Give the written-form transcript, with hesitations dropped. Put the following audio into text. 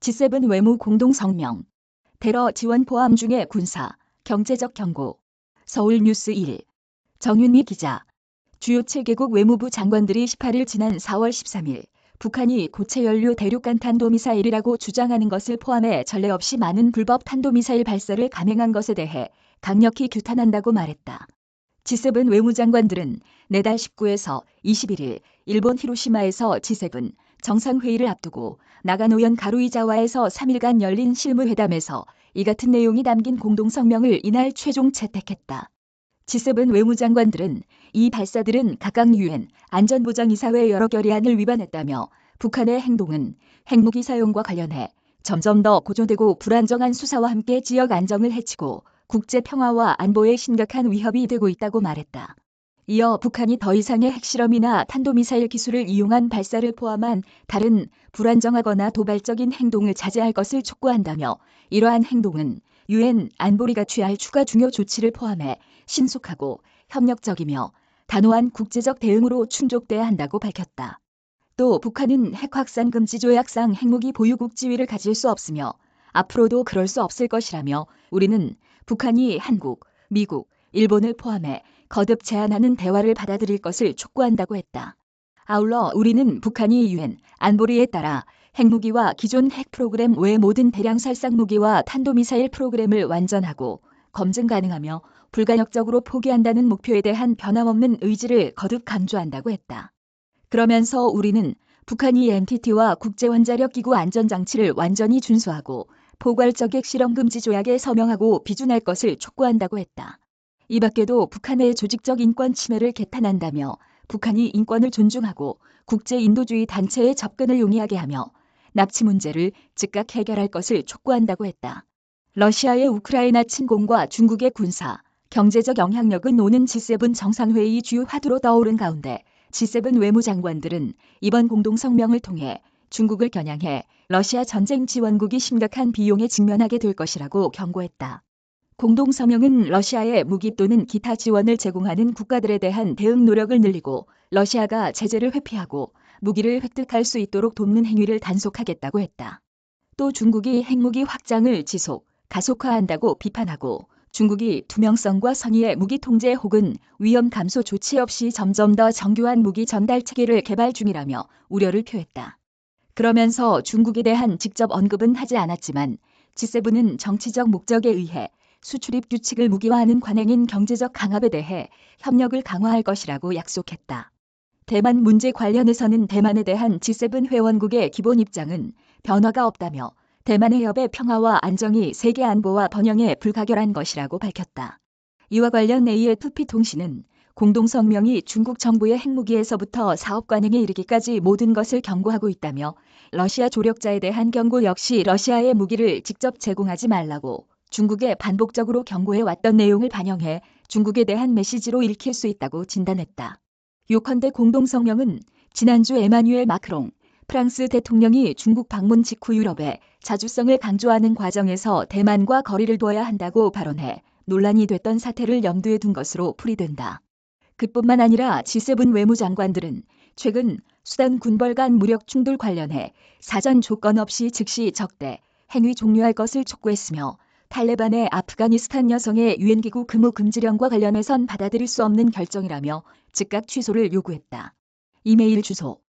G7 외무 공동 성명. 테러 지원 포함 중에 군사, 경제적 경고. 서울뉴스 1. 정윤미 기자. 주요 7개국 외무부 장관들이 18일 지난 4월 13일 북한이 고체 연료 대륙간 탄도미사일이라고 주장하는 것을 포함해 전례 없이 많은 불법 탄도미사일 발사를 감행한 것에 대해 강력히 규탄한다고 말했다. G7 외무장관들은 내달 19에서 21일 일본 히로시마에서 G7 정상회의를 앞두고 나가노현 가루이자와에서 3일간 열린 실무회담에서 이 같은 내용이 담긴 공동성명을 이날 최종 채택했다. G7 외무장관들은 이 발사들은 각각 유엔 안전보장이사회 여러 결의안을 위반했다며 북한의 행동은 핵무기 사용과 관련해 점점 더 고조되고 불안정한 수사와 함께 지역 안정을 해치고 국제 평화와 안보에 심각한 위협이 되고 있다고 말했다. 이어 북한이 더 이상의 핵실험이나 탄도미사일 기술을 이용한 발사를 포함한 다른 불안정하거나 도발적인 행동을 자제할 것을 촉구한다며 이러한 행동은 유엔 안보리가 취할 추가 중요 조치를 포함해 신속하고 협력적이며 단호한 국제적 대응으로 충족돼야 한다고 밝혔다. 또 북한은 핵확산 금지 조약상 핵무기 보유국 지위를 가질 수 없으며 앞으로도 그럴 수 없을 것이라며 우리는 북한이 한국, 미국, 일본을 포함해 거듭 제안하는 대화를 받아들일 것을 촉구한다고 했다. 아울러 우리는 북한이 유엔 안보리에 따라 핵무기와 기존 핵 프로그램 외 모든 대량 살상 무기와 탄도미사일 프로그램을 완전하고 검증 가능하며 불가역적으로 포기한다는 목표에 대한 변함없는 의지를 거듭 강조한다고 했다. 그러면서 우리는 북한이 NPT와 국제원자력기구 안전장치를 완전히 준수하고 포괄적 핵실험 금지 조약에 서명하고 비준할 것을 촉구한다고 했다. 이 밖에도 북한의 조직적 인권 침해를 개탄한다며 북한이 인권을 존중하고 국제인도주의 단체의 접근을 용이하게 하며 납치 문제를 즉각 해결할 것을 촉구한다고 했다. 러시아의 우크라이나 침공과 중국의 군사, 경제적 영향력은 오는 G7 정상회의 주요 화두로 떠오른 가운데 G7 외무장관들은 이번 공동성명을 통해 중국을 겨냥해 러시아 전쟁 지원국이 심각한 비용에 직면하게 될 것이라고 경고했다. 공동성명은 러시아에 무기 또는 기타 지원을 제공하는 국가들에 대한 대응 노력을 늘리고 러시아가 제재를 회피하고 무기를 획득할 수 있도록 돕는 행위를 단속하겠다고 했다. 또 중국이 핵무기 확장을 가속화한다고 비판하고 중국이 투명성과 선의의 무기 통제 혹은 위험 감소 조치 없이 점점 더 정교한 무기 전달 체계를 개발 중이라며 우려를 표했다. 그러면서 중국에 대한 직접 언급은 하지 않았지만 G7은 정치적 목적에 의해 수출입 규칙을 무기화하는 관행인 경제적 강압에 대해 협력을 강화할 것이라고 약속했다. 대만 문제 관련해서는 대만에 대한 G7 회원국의 기본 입장은 변화가 없다며 대만 해협의 평화와 안정이 세계 안보와 번영에 불가결한 것이라고 밝혔다. 이와 관련 AFP 통신은 공동성명이 중국 정부의 핵무기에서부터 사업 관행에 이르기까지 모든 것을 경고하고 있다며 러시아 조력자에 대한 경고 역시 러시아의 무기를 직접 제공하지 말라고 중국에 반복적으로 경고해 왔던 내용을 반영해 중국에 대한 메시지로 읽힐 수 있다고 진단했다. 요컨대 공동성명은 지난주 에마뉴엘 마크롱 프랑스 대통령이 중국 방문 직후 유럽의 자주성을 강조하는 과정에서 대만과 거리를 둬야 한다고 발언해 논란이 됐던 사태를 염두에 둔 것으로 풀이된다. 그뿐만 아니라 G7 외무장관들은 최근 수단 군벌 간 무력 충돌 관련해 사전 조건 없이 즉시 적대, 행위 종료할 것을 촉구했으며 탈레반의 아프가니스탄 여성의 유엔기구 근무 금지령과 관련해선 받아들일 수 없는 결정이라며 즉각 취소를 요구했다. 이메일 주소